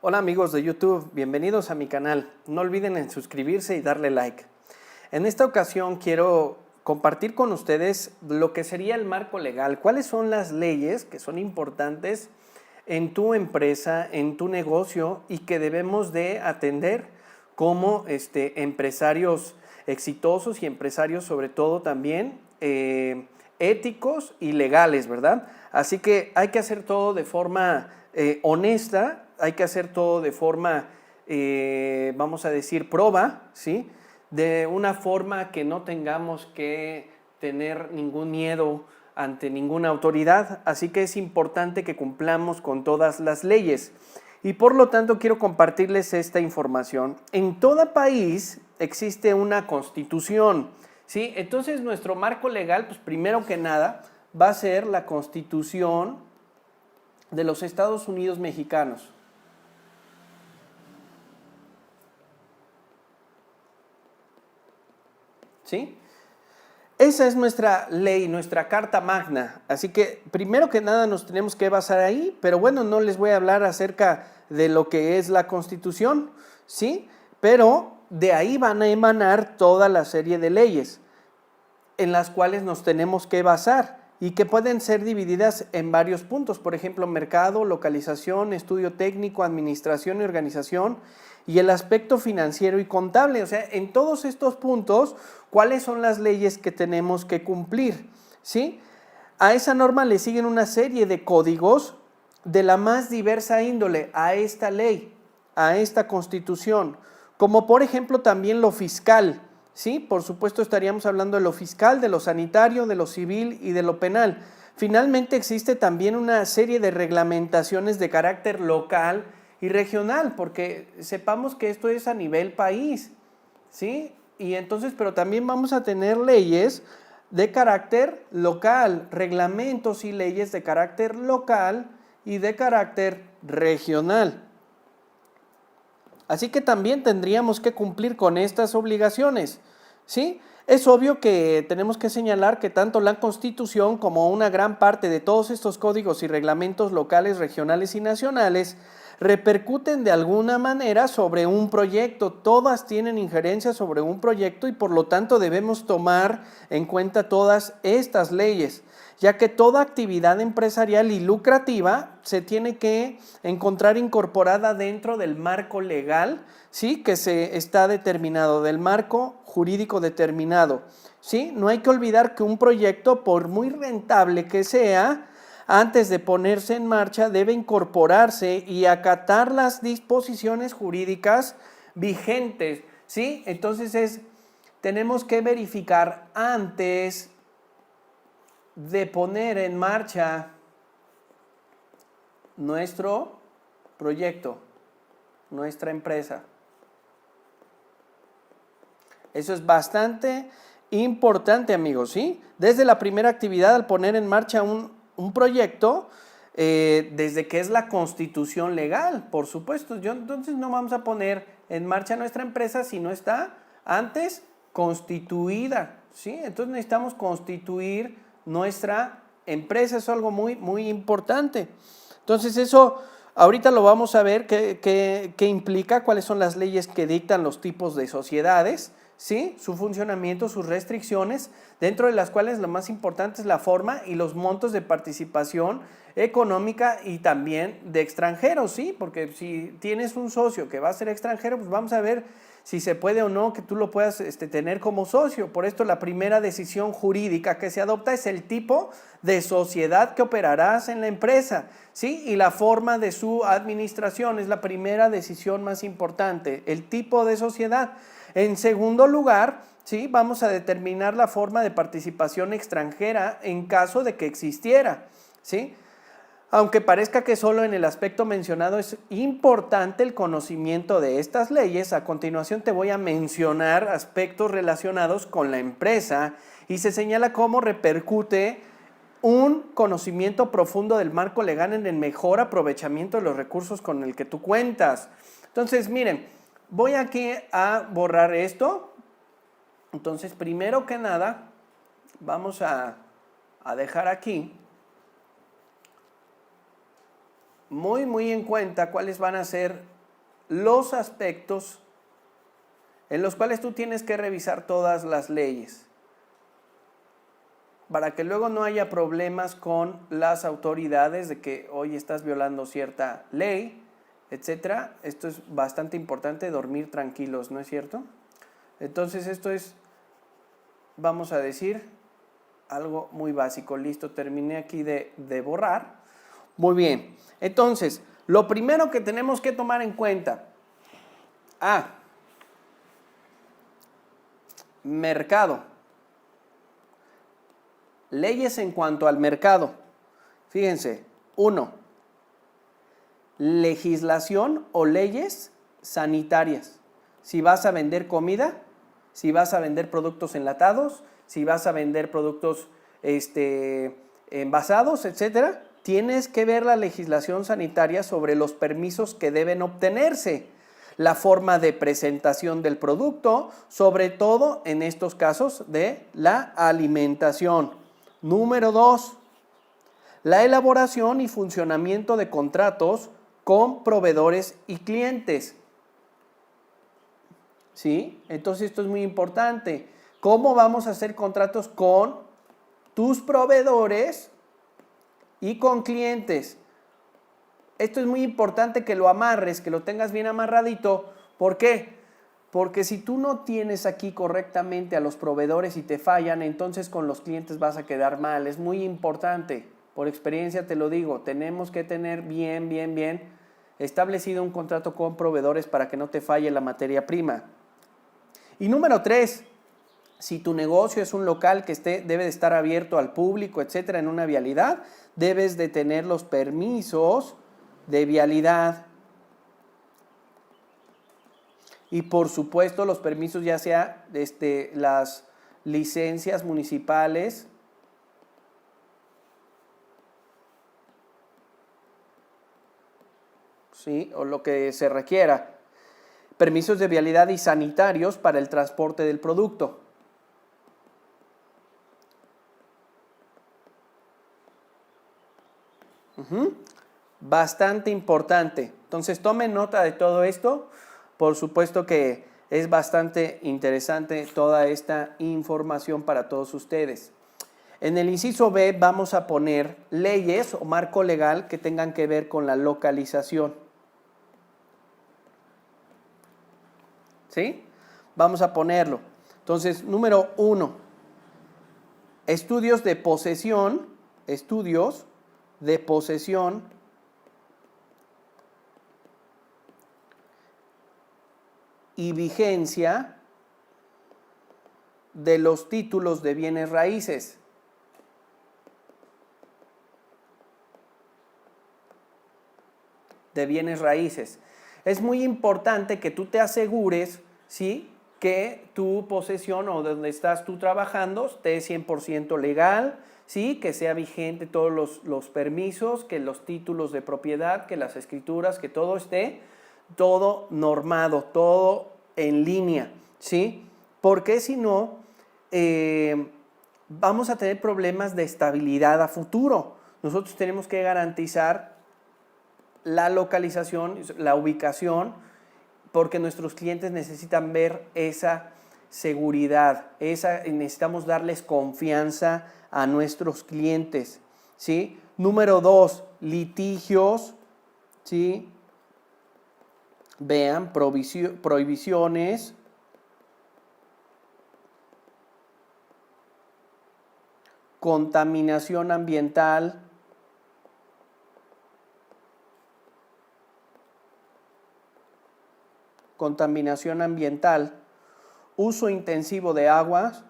Hola amigos de YouTube, bienvenidos a mi canal. No olviden en suscribirse y darle like. En esta ocasión quiero compartir con ustedes lo que sería el marco legal. ¿Cuáles son las leyes que son importantes en tu empresa, en tu negocio y que debemos de atender como empresarios exitosos y empresarios sobre todo también éticos y legales, ¿verdad? Así que hay que hacer todo de forma honesta, hay que hacer todo de forma, vamos a decir, proba, ¿sí? De una forma que no tengamos que tener ningún miedo ante ninguna autoridad, así que es importante que cumplamos con todas las leyes. Y por lo tanto quiero compartirles esta información. En todo país existe una constitución, ¿sí? Entonces nuestro marco legal, pues primero que nada, va a ser la Constitución de los Estados Unidos mexicanos. ¿Sí? Esa es nuestra ley, nuestra carta magna. Así que primero que nada nos tenemos que basar ahí, pero bueno, no les voy a hablar acerca de lo que es la Constitución, ¿sí? Pero de ahí van a emanar toda la serie de leyes en las cuales nos tenemos que basar y que pueden ser divididas en varios puntos, por ejemplo, mercado, localización, estudio técnico, administración y organización, y el aspecto financiero y contable. O sea, en todos estos puntos, ¿cuáles son las leyes que tenemos que cumplir? ¿Sí? A esa norma le siguen una serie de códigos de la más diversa índole a esta ley, a esta constitución, como por ejemplo también lo fiscal. Sí, por supuesto estaríamos hablando de lo fiscal, de lo sanitario, de lo civil y de lo penal. Finalmente existe también una serie de reglamentaciones de carácter local y regional, porque sepamos que esto es a nivel país, ¿sí? Y entonces, pero también vamos a tener leyes de carácter local, reglamentos y leyes de carácter local y de carácter regional. Así que también tendríamos que cumplir con estas obligaciones, ¿sí? Es obvio que tenemos que señalar que tanto la Constitución como una gran parte de todos estos códigos y reglamentos locales, regionales y nacionales repercuten de alguna manera sobre un proyecto. Todas tienen injerencia sobre un proyecto y por lo tanto debemos tomar en cuenta todas estas leyes, ya que toda actividad empresarial y lucrativa se tiene que encontrar incorporada dentro del marco legal, ¿sí? Que se está determinado, del marco jurídico determinado, ¿sí? No hay que olvidar que un proyecto, por muy rentable que sea, antes de ponerse en marcha debe incorporarse y acatar las disposiciones jurídicas vigentes, ¿sí? Entonces tenemos que verificar antes de poner en marcha nuestro proyecto, nuestra empresa. Eso es bastante importante, amigos, ¿sí? Desde la primera actividad al poner en marcha un proyecto, desde que es la constitución legal, por supuesto. Entonces no vamos a poner en marcha nuestra empresa si no está antes constituida, ¿sí? Entonces necesitamos constituir nuestra empresa, es algo muy, muy importante. Entonces eso ahorita lo vamos a ver qué implica, cuáles son las leyes que dictan los tipos de sociedades, ¿sí? Su funcionamiento, sus restricciones, dentro de las cuales lo más importante es la forma y los montos de participación económica y también de extranjeros, ¿sí? Porque si tienes un socio que va a ser extranjero, pues vamos a ver si se puede o no que tú lo puedas tener como socio. Por esto la primera decisión jurídica que se adopta es el tipo de sociedad que operarás en la empresa, ¿sí? Y la forma de su administración es la primera decisión más importante, el tipo de sociedad. En segundo lugar, ¿sí? Vamos a determinar la forma de participación extranjera en caso de que existiera, ¿sí? Aunque parezca que solo en el aspecto mencionado es importante el conocimiento de estas leyes, a continuación te voy a mencionar aspectos relacionados con la empresa y se señala cómo repercute un conocimiento profundo del marco legal en el mejor aprovechamiento de los recursos con el que tú cuentas. Entonces, miren, voy aquí a borrar esto. Entonces, primero que nada, vamos a dejar aquí muy en cuenta cuáles van a ser los aspectos en los cuales tú tienes que revisar todas las leyes, para que luego no haya problemas con las autoridades de que hoy estás violando cierta ley, etcétera. Esto es bastante importante, dormir tranquilos, ¿no es cierto? Entonces esto es, vamos a decir, algo muy básico. Listo, terminé aquí de borrar. Muy bien, entonces, lo primero que tenemos que tomar en cuenta, mercado. Leyes en cuanto al mercado. Fíjense, 1. Legislación o leyes sanitarias. Si vas a vender comida, si vas a vender productos enlatados, si vas a vender productos envasados, etcétera, tienes que ver la legislación sanitaria sobre los permisos que deben obtenerse, la forma de presentación del producto, sobre todo en estos casos de la alimentación. Número 2, la elaboración y funcionamiento de contratos con proveedores y clientes. ¿Sí? Entonces esto es muy importante. ¿Cómo vamos a hacer contratos con tus proveedores y con clientes? Esto es muy importante que lo amarres, que lo tengas bien amarradito. ¿Por qué? Porque si tú no tienes aquí correctamente a los proveedores y te fallan, entonces con los clientes vas a quedar mal. Es muy importante, por experiencia te lo digo, tenemos que tener bien establecido un contrato con proveedores para que no te falle la materia prima. Y número 3, si tu negocio es un local que debe de estar abierto al público, etcétera, en una vialidad, debes de tener los permisos de vialidad. Y por supuesto los permisos, ya sea las licencias municipales, ¿sí? O lo que se requiera. Permisos de vialidad y sanitarios para el transporte del producto. Bastante importante. Entonces tomen nota de todo esto. Por supuesto que es bastante interesante toda esta información para todos ustedes. En el inciso B vamos a poner leyes o marco legal que tengan que ver con la localización. ¿Sí? Vamos a ponerlo. Entonces, número 1, estudios de posesión y vigencia de los títulos de bienes raíces. Es muy importante que tú te asegures, ¿sí?, que tu posesión o donde estás tú trabajando esté 100% legal, ¿sí?, que sea vigente todos los permisos, que los títulos de propiedad, que las escrituras, que todo esté todo normado, todo en línea, ¿sí? Porque si no, vamos a tener problemas de estabilidad a futuro. Nosotros tenemos que garantizar la localización, la ubicación, porque nuestros clientes necesitan ver esa seguridad, necesitamos darles confianza a nuestros clientes, ¿sí? Número 2, litigios, ¿sí? Vean, prohibiciones, contaminación ambiental, uso intensivo de aguas,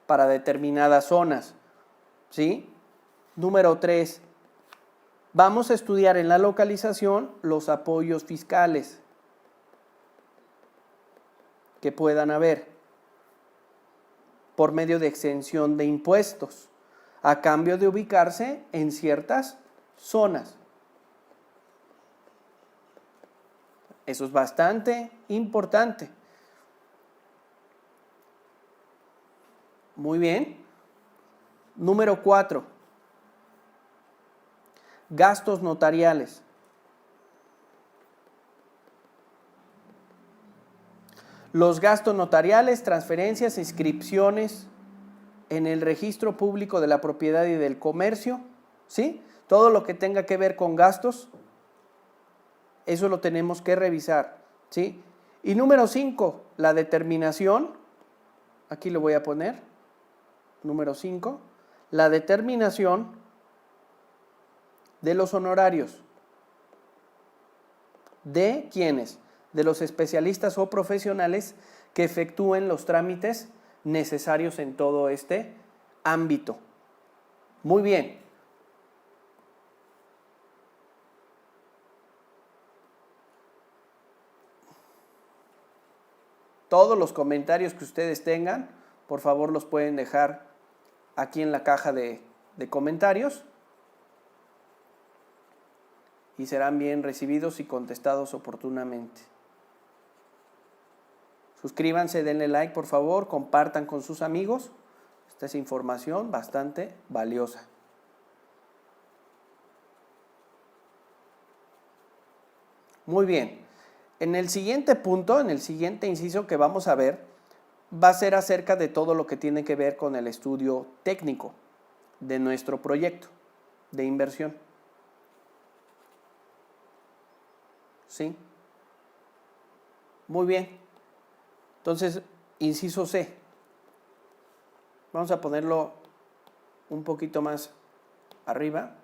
para determinadas zonas, ¿sí? Número 3, vamos a estudiar en la localización los apoyos fiscales que puedan haber por medio de exención de impuestos a cambio de ubicarse en ciertas zonas. Eso es bastante importante. Muy bien. Número 4. Gastos notariales. Los gastos notariales, transferencias, inscripciones en el registro público de la propiedad y del comercio, ¿sí? Todo lo que tenga que ver con gastos, eso lo tenemos que revisar, ¿sí? Y número 5, la determinación, aquí lo voy a poner, número 5, la determinación de los honorarios. ¿De quiénes? De los especialistas o profesionales que efectúen los trámites necesarios en todo este ámbito. Muy bien. Todos los comentarios que ustedes tengan, por favor los pueden dejar aquí en la caja de comentarios y serán bien recibidos y contestados oportunamente. Suscríbanse, denle like por favor, compartan con sus amigos. Esta es información bastante valiosa. Muy bien. En el siguiente punto, en el siguiente inciso que vamos a ver, va a ser acerca de todo lo que tiene que ver con el estudio técnico de nuestro proyecto de inversión. ¿Sí? Muy bien. Entonces, inciso C. Vamos a ponerlo un poquito más arriba.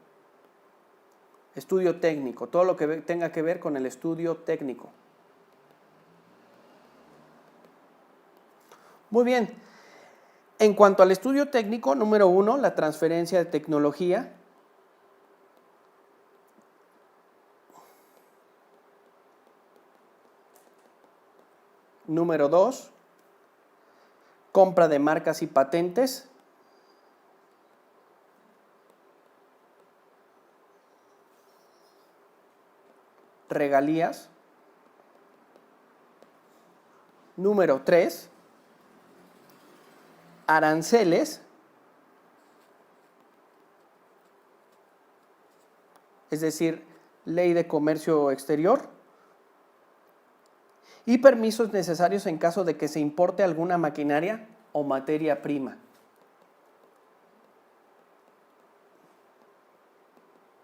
Estudio técnico, todo lo que tenga que ver con el estudio técnico. Muy bien. En cuanto al estudio técnico, número 1, la transferencia de tecnología. Número 2, compra de marcas y patentes. Regalías. Número 3, aranceles, es decir, ley de comercio exterior, y permisos necesarios en caso de que se importe alguna maquinaria o materia prima.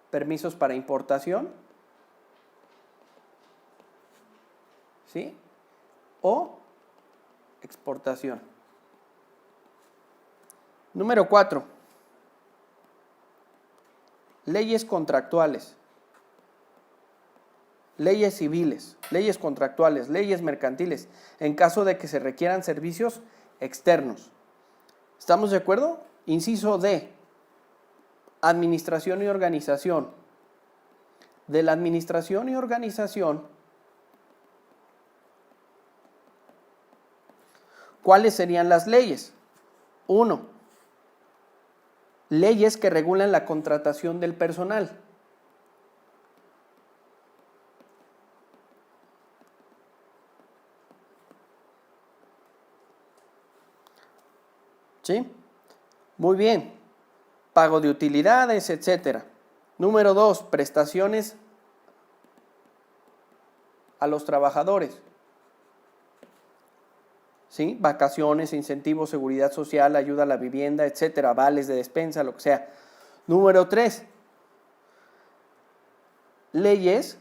Permisos para importación, ¿sí? O exportación. Número 4. Leyes contractuales. Leyes civiles, leyes contractuales, leyes mercantiles, en caso de que se requieran servicios externos. ¿Estamos de acuerdo? Inciso D. Administración y organización. De la administración y organización, ¿cuáles serían las leyes? 1. Leyes que regulan la contratación del personal. ¿Sí? Muy bien. Pago de utilidades, etcétera. Número 2, prestaciones a los trabajadores. ¿Sí? Vacaciones, incentivos, seguridad social, ayuda a la vivienda, etcétera, vales de despensa, lo que sea. Número 3, leyes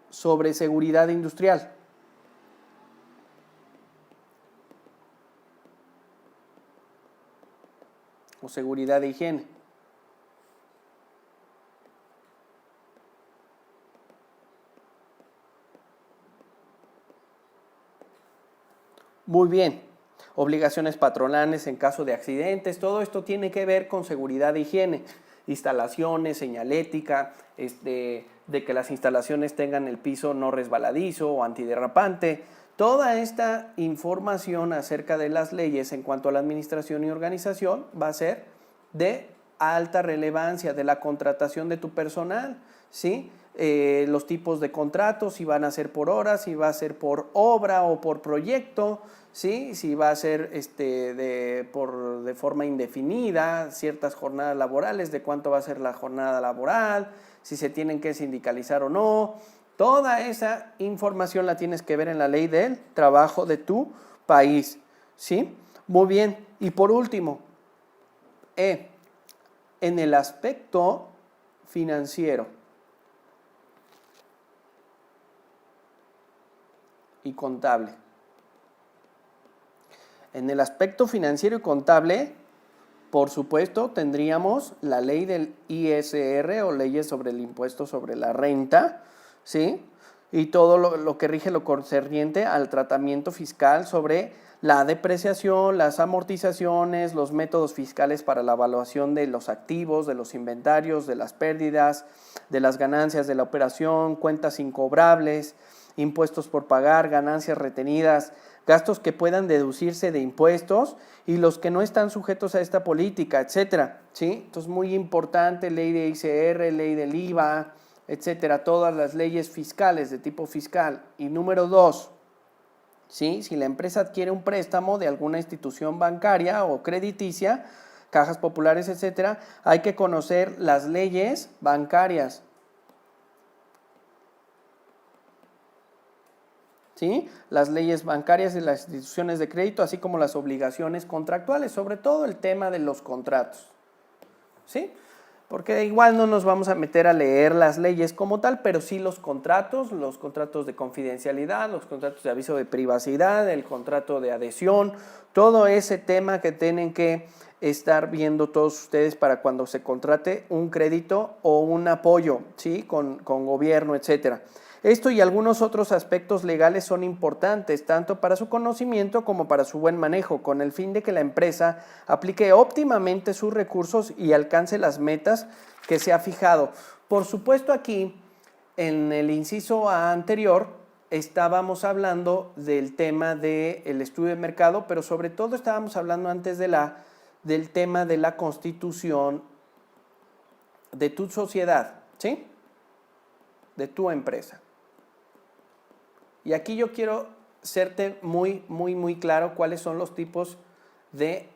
sobre seguridad industrial. O seguridad de higiene. Muy bien. Obligaciones patronales en caso de accidentes, todo esto tiene que ver con seguridad de higiene. Instalaciones, señalética, de que las instalaciones tengan el piso no resbaladizo o antiderrapante. Toda esta información acerca de las leyes en cuanto a la administración y organización va a ser de alta relevancia, de la contratación de tu personal, ¿sí? Los tipos de contratos, si van a ser por horas, si va a ser por obra o por proyecto, ¿sí? Si va a ser por de forma indefinida, ciertas jornadas laborales, de cuánto va a ser la jornada laboral, si se tienen que sindicalizar o no. Toda esa información la tienes que ver en la ley del trabajo de tu país, ¿sí? Muy bien. Y por último, en el aspecto financiero y contable. En el aspecto financiero y contable, por supuesto, tendríamos la ley del ISR o leyes sobre el impuesto sobre la renta, ¿sí? Y todo lo que rige lo concerniente al tratamiento fiscal sobre la depreciación, las amortizaciones, los métodos fiscales para la evaluación de los activos, de los inventarios, de las pérdidas, de las ganancias de la operación, cuentas incobrables, impuestos por pagar, ganancias retenidas, gastos que puedan deducirse de impuestos y los que no están sujetos a esta política, etcétera, ¿sí? Entonces, muy importante, ley de ICR, ley del IVA, etcétera, todas las leyes fiscales de tipo fiscal. Y número 2, ¿sí? Si la empresa adquiere un préstamo de alguna institución bancaria o crediticia, cajas populares, etcétera, hay que conocer las leyes bancarias, ¿sí? Las leyes bancarias y las instituciones de crédito, así como las obligaciones contractuales, sobre todo el tema de los contratos, ¿sí? Porque igual no nos vamos a meter a leer las leyes como tal, pero sí los contratos de confidencialidad, los contratos de aviso de privacidad, el contrato de adhesión, todo ese tema que tienen que estar viendo todos ustedes para cuando se contrate un crédito o un apoyo, ¿sí? Con gobierno, etcétera. Esto y algunos otros aspectos legales son importantes, tanto para su conocimiento como para su buen manejo, con el fin de que la empresa aplique óptimamente sus recursos y alcance las metas que se ha fijado. Por supuesto, aquí, en el inciso anterior, estábamos hablando del tema del estudio de mercado, pero sobre todo estábamos hablando antes del tema de la constitución de tu sociedad, ¿sí? De tu empresa. Y aquí yo quiero serte muy claro cuáles son los tipos de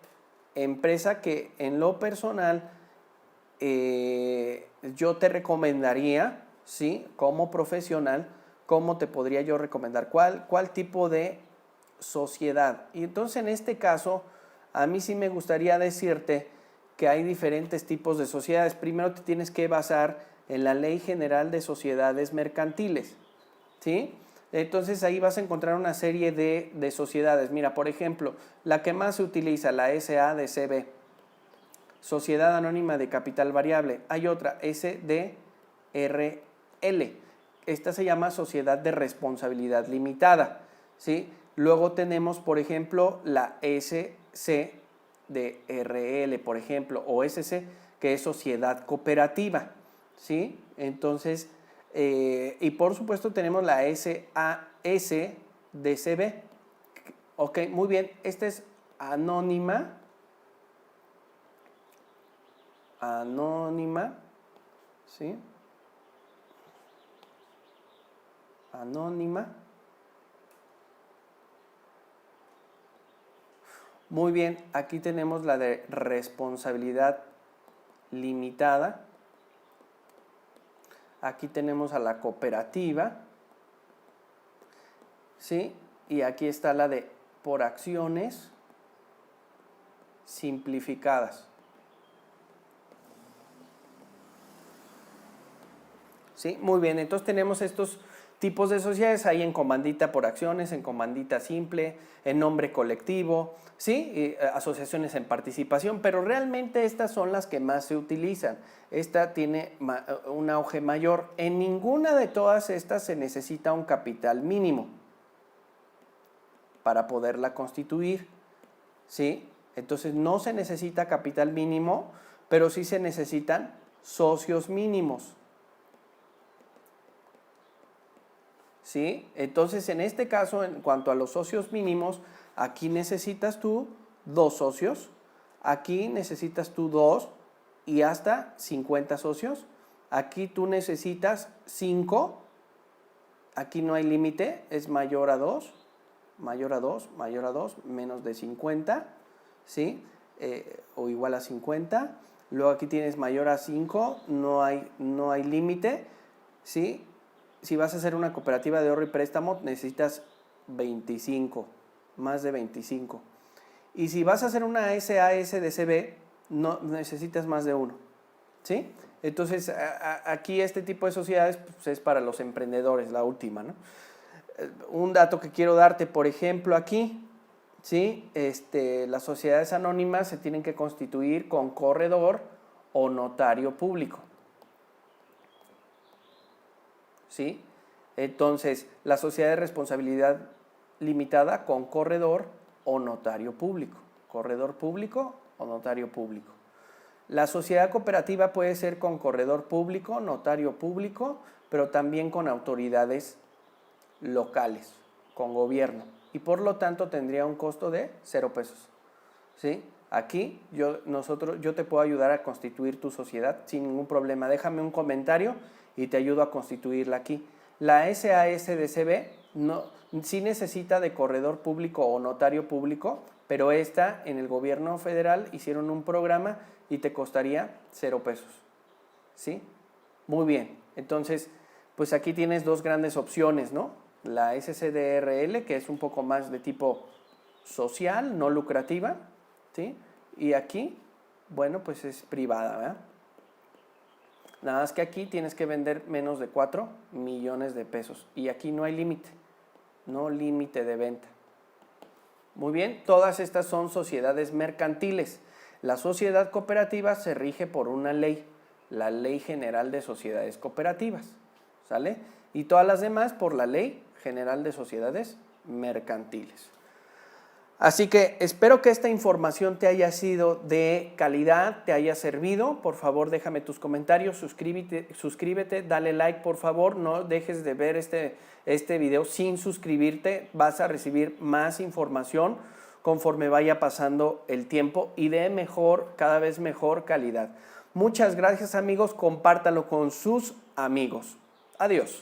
empresa que en lo personal yo te recomendaría, ¿sí? Como profesional, ¿cómo te podría yo recomendar? ¿Cuál tipo de sociedad? Y entonces en este caso, a mí sí me gustaría decirte que hay diferentes tipos de sociedades. Primero te tienes que basar en la Ley General de Sociedades Mercantiles, ¿sí? Entonces ahí vas a encontrar una serie de sociedades. Mira, por ejemplo, la que más se utiliza, la SADCB, Sociedad Anónima de Capital Variable. Hay otra, SDRL. Esta se llama Sociedad de Responsabilidad Limitada, ¿sí? Luego tenemos, por ejemplo, la SCDRL, por ejemplo, o SC, que es Sociedad Cooperativa, ¿sí? Entonces, y por supuesto tenemos la SASDCB. Ok, muy bien, esta es anónima, ¿sí? Anónima. Muy bien, aquí tenemos la de responsabilidad limitada. Aquí tenemos a la cooperativa, ¿sí? Y aquí está la de por acciones simplificadas, ¿sí? Muy bien, entonces tenemos estos tipos de sociedades ahí en comandita por acciones, en comandita simple, en nombre colectivo, ¿sí? Asociaciones en participación, pero realmente estas son las que más se utilizan. Esta tiene un auge mayor. En ninguna de todas estas se necesita un capital mínimo para poderla constituir, ¿sí? Entonces no se necesita capital mínimo, pero sí se necesitan socios mínimos, ¿sí? Entonces, en este caso, en cuanto a los socios mínimos, aquí necesitas tú 2 socios, aquí necesitas tú 2 y hasta 50 socios, aquí tú necesitas 5, aquí no hay límite, es mayor a 2, mayor a 2, mayor a 2, menos de 50, ¿sí? o igual a 50. Luego aquí tienes mayor a 5, no hay límite, ¿sí? Si vas a hacer una cooperativa de ahorro y préstamo, necesitas 25, más de 25. Y si vas a hacer una SAS-DCB, no necesitas más de 1, ¿sí? Entonces, aquí este tipo de sociedades pues, es para los emprendedores, la última, ¿no? Un dato que quiero darte, por ejemplo, aquí, ¿sí? Las sociedades anónimas se tienen que constituir con corredor o notario público, ¿sí? Entonces, la sociedad de responsabilidad limitada con corredor o notario público. Corredor público o notario público. La sociedad cooperativa puede ser con corredor público, notario público, pero también con autoridades locales, con gobierno. Y por lo tanto tendría un costo de 0 pesos. ¿Sí? Aquí yo te puedo ayudar a constituir tu sociedad sin ningún problema. Déjame un comentario y te ayudo a constituirla aquí. La SAS-DCB sí necesita de corredor público o notario público, pero esta en el gobierno federal hicieron un programa y te costaría 0 pesos. ¿Sí? Muy bien. Entonces, pues aquí tienes dos grandes opciones, ¿no? La SCDRL, que es un poco más de tipo social, no lucrativa, ¿sí? Y aquí, bueno, pues es privada, ¿verdad? Nada más que aquí tienes que vender menos de 4 millones de pesos. Y aquí no hay límite, no límite de venta. Muy bien, todas estas son sociedades mercantiles. La sociedad cooperativa se rige por una ley, la Ley General de Sociedades Cooperativas, ¿sale? Y todas las demás por la Ley General de Sociedades Mercantiles. Así que espero que esta información te haya sido de calidad, te haya servido. Por favor, déjame tus comentarios, suscríbete, dale like, por favor. No dejes de ver este video sin suscribirte. Vas a recibir más información conforme vaya pasando el tiempo y de cada vez mejor calidad. Muchas gracias, amigos. Compártalo con sus amigos. Adiós.